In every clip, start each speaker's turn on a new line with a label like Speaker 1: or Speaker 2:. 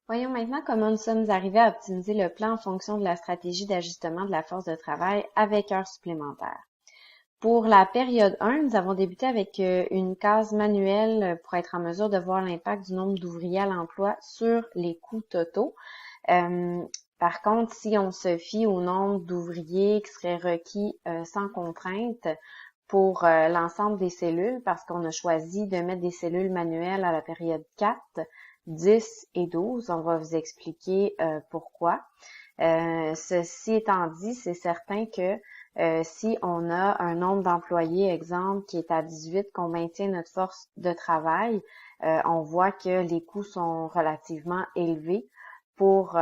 Speaker 1: Voyons maintenant comment nous sommes arrivés à optimiser le plan en fonction de la stratégie d'ajustement de la force de travail avec heures supplémentaires. Pour la période 1, nous avons débuté avec une case manuelle pour être en mesure de voir l'impact du nombre d'ouvriers à l'emploi sur les coûts totaux. Par contre, si on se fie au nombre d'ouvriers qui seraient requis sans contrainte pour l'ensemble des cellules, parce qu'on a choisi de mettre des cellules manuelles à la période 4, 10 et 12, on va vous expliquer pourquoi. Ceci étant dit, c'est certain que si on a un nombre d'employés, exemple, qui est à 18, qu'on maintient notre force de travail, on voit que les coûts sont relativement élevés pour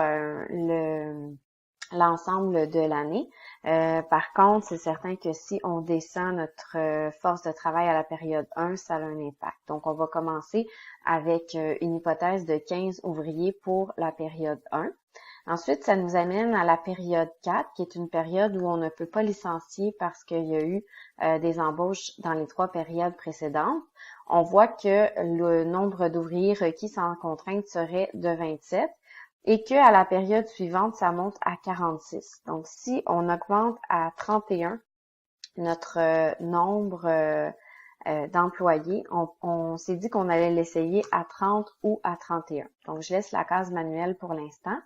Speaker 1: l'ensemble de l'année. Par contre, c'est certain que si on descend notre force de travail à la période 1, ça a un impact. Donc, on va commencer avec une hypothèse de 15 ouvriers pour la période 1. Ensuite, ça nous amène à la période 4, qui est une période où on ne peut pas licencier parce qu'il y a eu des embauches dans les 3 périodes précédentes. On voit que le nombre d'ouvriers requis sans contrainte serait de 27 et qu'à la période suivante, ça monte à 46. Donc, si on augmente à 31 notre nombre d'employés, on s'est dit qu'on allait l'essayer à 30 ou à 31. Donc, je laisse la case manuelle pour l'instant.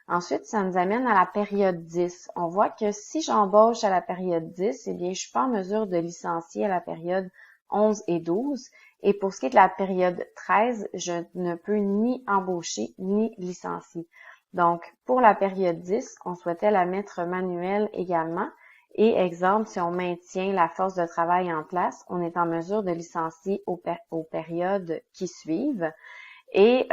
Speaker 1: Ensuite, ça nous amène à la période 10. On voit que si j'embauche à la période 10, eh bien, je suis pas en mesure de licencier à la période 11 et 12. Et pour ce qui est de la période 13, je ne peux ni embaucher ni licencier. Donc, pour la période 10, on souhaitait la mettre manuelle également. Et exemple, si on maintient la force de travail en place, on est en mesure de licencier aux périodes qui suivent. Et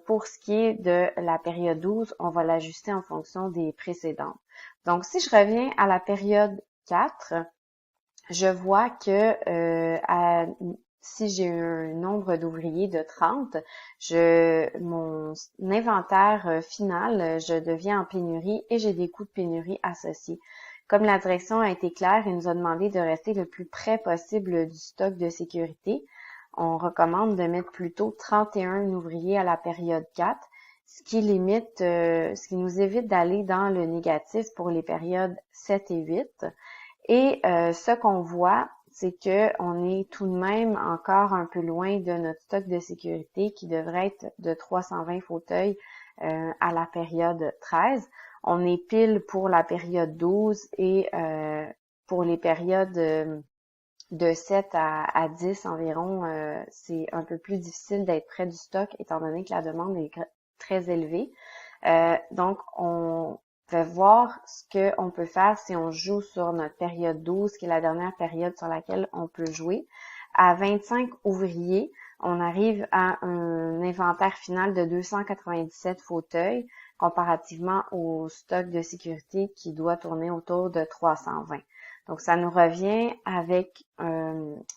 Speaker 1: pour ce qui est de la période 12, on va l'ajuster en fonction des précédentes. Donc, si je reviens à la période 4, je vois que si j'ai un nombre d'ouvriers de 30, mon inventaire final, je deviens en pénurie et j'ai des coûts de pénurie associés. Comme la direction a été claire et nous a demandé de rester le plus près possible du stock de sécurité, on recommande de mettre plutôt 31 ouvriers à la période 4, ce qui nous évite d'aller dans le négatif pour les périodes 7 et 8. Et ce qu'on voit, c'est que on est tout de même encore un peu loin de notre stock de sécurité qui devrait être de 320 fauteuils à la période 13. On est pile pour la période 12 et pour les périodes de 7 à 10 environ, c'est un peu plus difficile d'être près du stock étant donné que la demande est très élevée. Donc, on va voir ce qu'on peut faire si on joue sur notre période 12, qui est la dernière période sur laquelle on peut jouer. À 25 ouvriers, on arrive à un inventaire final de 297 fauteuils, comparativement au stock de sécurité qui doit tourner autour de 320. Donc, ça nous revient avec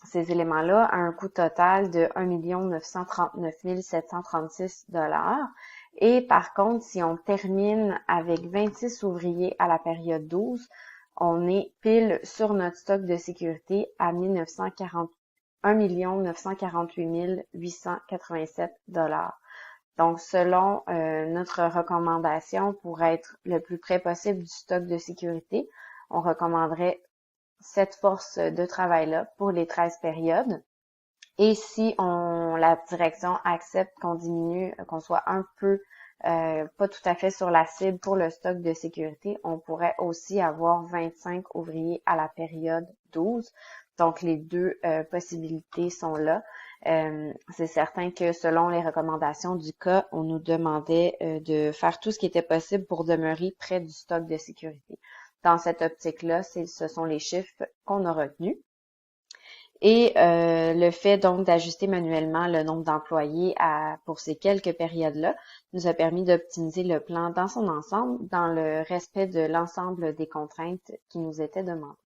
Speaker 1: ces éléments-là à un coût total de 1 939 736 $. Et par contre, si on termine avec 26 ouvriers à la période 12, on est pile sur notre stock de sécurité à 1 948 887 $. Donc, selon notre recommandation pour être le plus près possible du stock de sécurité, on recommanderait cette force de travail-là pour les 13 périodes. Et si la direction accepte qu'on diminue, qu'on soit un peu pas tout à fait sur la cible pour le stock de sécurité, on pourrait aussi avoir 25 ouvriers à la période 12. Donc, les deux possibilités sont là. C'est certain que selon les recommandations du cas, on nous demandait de faire tout ce qui était possible pour demeurer près du stock de sécurité. Dans cette optique-là, ce sont les chiffres qu'on a retenus. Et le fait donc d'ajuster manuellement le nombre d'employés pour ces quelques périodes-là nous a permis d'optimiser le plan dans son ensemble, dans le respect de l'ensemble des contraintes qui nous étaient demandées.